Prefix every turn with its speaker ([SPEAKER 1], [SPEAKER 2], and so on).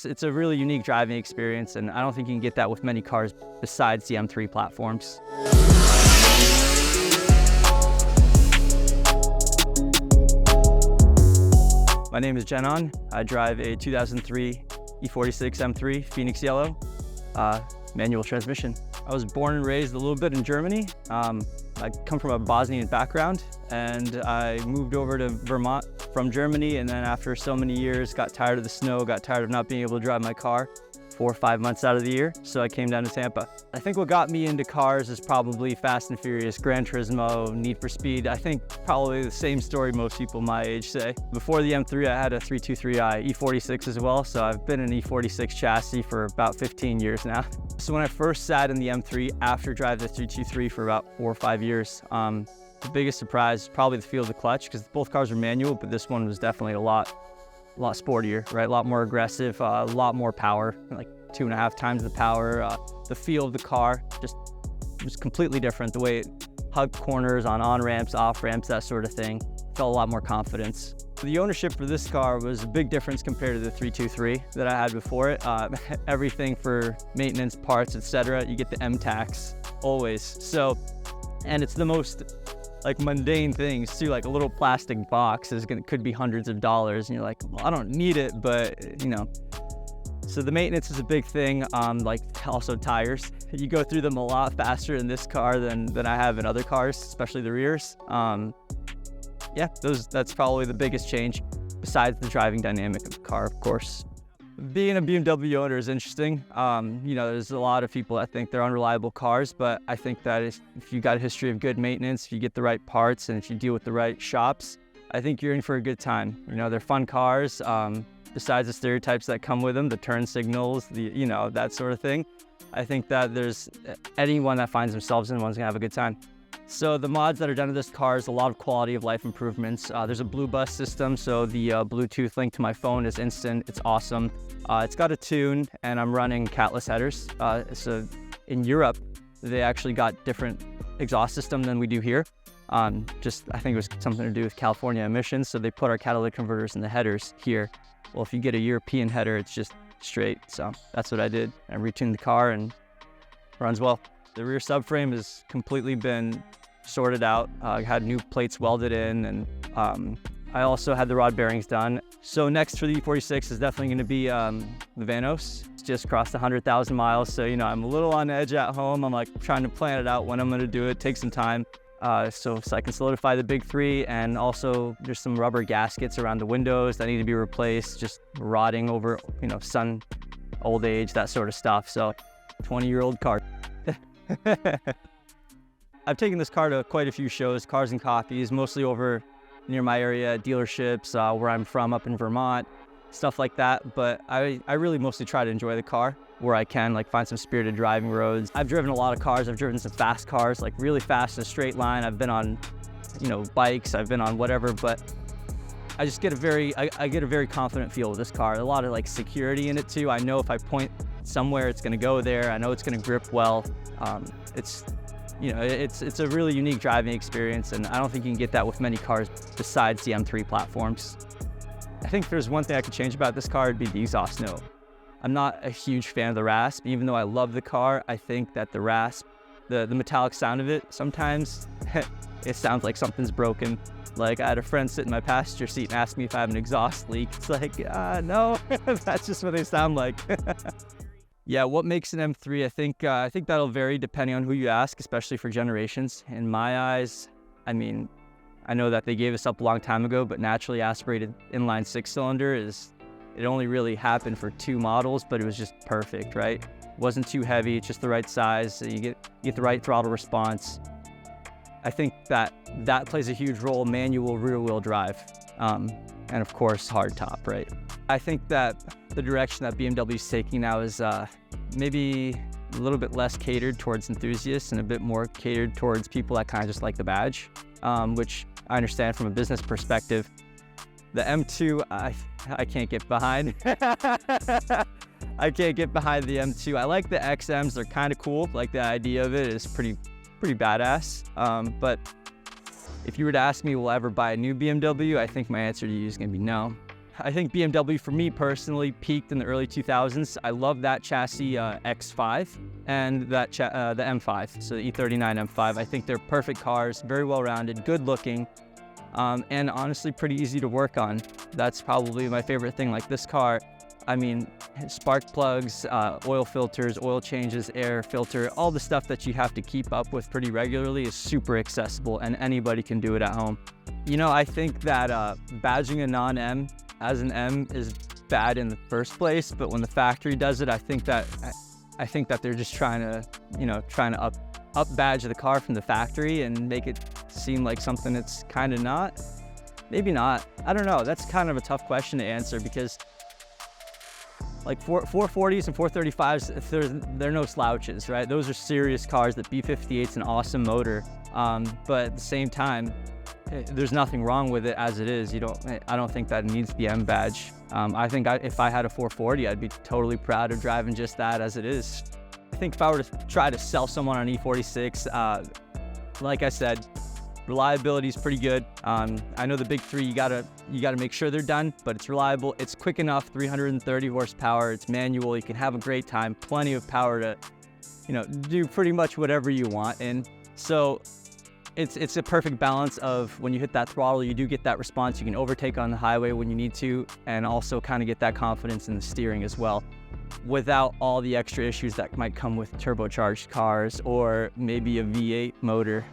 [SPEAKER 1] It's a really unique driving experience, and I don't think you can get that with many cars besides the M3 platforms. My name is Dzenan. I drive a 2003 E46 M3 Phoenix Yellow manual transmission. I was born and raised a little bit in Germany. I come from a Bosnian background, and I moved over to Vermont from Germany, and then after so many years got tired of the snow, got tired of not being able to drive my car 4 or 5 months out of the year, so I came down to Tampa. I think what got me into cars is probably Fast and Furious, Gran Turismo, Need for Speed. I think probably the same story most people my age say. Before the M3, I had a 323i E46 as well, so I've been an E46 chassis for about 15 years now. So when I first sat in the M3 after driving the 323 for about 4 or 5 years, the biggest surprise is probably the feel of the clutch, because both cars are manual, but this one was definitely a lot sportier, right? A lot more aggressive, a lot more power, like 2.5 times the power. The feel of the car just was completely different. The way it hugged corners on on-ramps, off-ramps, that sort of thing. Felt a lot more confidence. The ownership for this car was a big difference compared to the 323 that I had before it. Everything for maintenance, parts, etc. You get the M tax always. So, and it's the most like mundane things too, like a little plastic box could be hundreds of dollars, and you're like, well, I don't need it, but you know. So the maintenance is a big thing. Like also tires. You go through them a lot faster in this car than I have in other cars, especially the rears. Yeah, that's probably the biggest change, besides the driving dynamic of the car, of course. Being a BMW owner is interesting. You know, there's a lot of people that think they're unreliable cars, but I think that if you got a history of good maintenance, if you get the right parts, and if you deal with the right shops, I think you're in for a good time. You know, they're fun cars. Besides the stereotypes that come with them, the turn signals, you know, that sort of thing. I think that there's anyone that finds themselves in one's gonna have a good time. So the mods that are done to this car is a lot of quality of life improvements. There's a Blue Bus system, so the Bluetooth link to my phone is instant. It's awesome. It's got a tune, and I'm running catless headers. So in Europe, they actually got different exhaust system than we do here. I think it was something to do with California emissions, so they put our catalytic converters in the headers here. Well, if you get a European header, it's just straight. So that's what I did. I retuned the car and runs well. The rear subframe has completely been sorted out. I had new plates welded in, and I also had the rod bearings done. So next for the E46 is definitely going to be the Vanos. It's just crossed 100,000 miles, so you know I'm a little on edge at home. I'm like trying to plan it out when I'm going to do it. Take some time. So I can solidify the big three, and also there's some rubber gaskets around the windows that need to be replaced, just rotting over, you know, sun, old age, that sort of stuff. So 20-year-old car. I've taken this car to quite a few shows, Cars and Coffees, mostly over near my area, dealerships, where I'm from up in Vermont, stuff like that. But I really mostly try to enjoy the car where I can, like find some spirited driving roads. I've driven a lot of cars. I've driven some fast cars, like really fast in a straight line. I've been on, you know, bikes. I've been on whatever, but I just get I get a very confident feel with this car. A lot of like security in it too. I know if I point somewhere, it's gonna go there. I know it's gonna grip well. It's a really unique driving experience, and I don't think you can get that with many cars besides the M3 platforms. I think if there's one thing I could change about this car, it'd be the exhaust note. I'm not a huge fan of the rasp. Even though I love the car, I think that the rasp, the metallic sound of it, sometimes it sounds like something's broken. Like I had a friend sit in my passenger seat and ask me if I have an exhaust leak. It's like, no, that's just what they sound like. Yeah, what makes an M3? I think that'll vary depending on who you ask, especially for generations. In my eyes, I mean, I know that they gave us up a long time ago, but naturally aspirated inline 6-cylinder it only really happened for 2 models, but it was just perfect, right? Wasn't too heavy, just the right size, so you get the right throttle response. I think that plays a huge role, manual rear-wheel drive, and of course, hardtop, right? I think that the direction that BMW is taking now is maybe a little bit less catered towards enthusiasts and a bit more catered towards people that kind of just like the badge, which I understand from a business perspective. The M2, I can't get behind. I can't get behind the M2. I like the XMs, they're kind of cool. Like the idea of it is pretty badass. But if you were to ask me, will I ever buy a new BMW? I think my answer to you is gonna be no. I think BMW for me personally peaked in the early 2000s. I love that chassis X5 and that the M5, so the E39 M5. I think they're perfect cars, very well-rounded, good looking, and honestly pretty easy to work on. That's probably my favorite thing. Like this car, I mean, spark plugs, oil filters, oil changes, air filter, all the stuff that you have to keep up with pretty regularly is super accessible, and anybody can do it at home. You know, I think that badging a non-M as an M is bad in the first place, but when the factory does it, I think that they're just trying to up badge the car from the factory and make it seem like something it's kind of not. Maybe not. I don't know. That's kind of a tough question to answer, because like 440s and 435s, they're no slouches, right? Those are serious cars. The B58's an awesome motor, but at the same time, there's nothing wrong with it as it is. I don't think that needs the M badge. I think if I had a 440, I'd be totally proud of driving just that as it is. I think if I were to try to sell someone on E46, like I said, reliability is pretty good. I know the big three, you gotta make sure they're done, but it's reliable. It's quick enough, 330 horsepower. It's manual. You can have a great time. Plenty of power to, do pretty much whatever you want. And so it's a perfect balance of when you hit that throttle, you do get that response. You can overtake on the highway when you need to, and also kind of get that confidence in the steering as well, without all the extra issues that might come with turbocharged cars or maybe a V8 motor.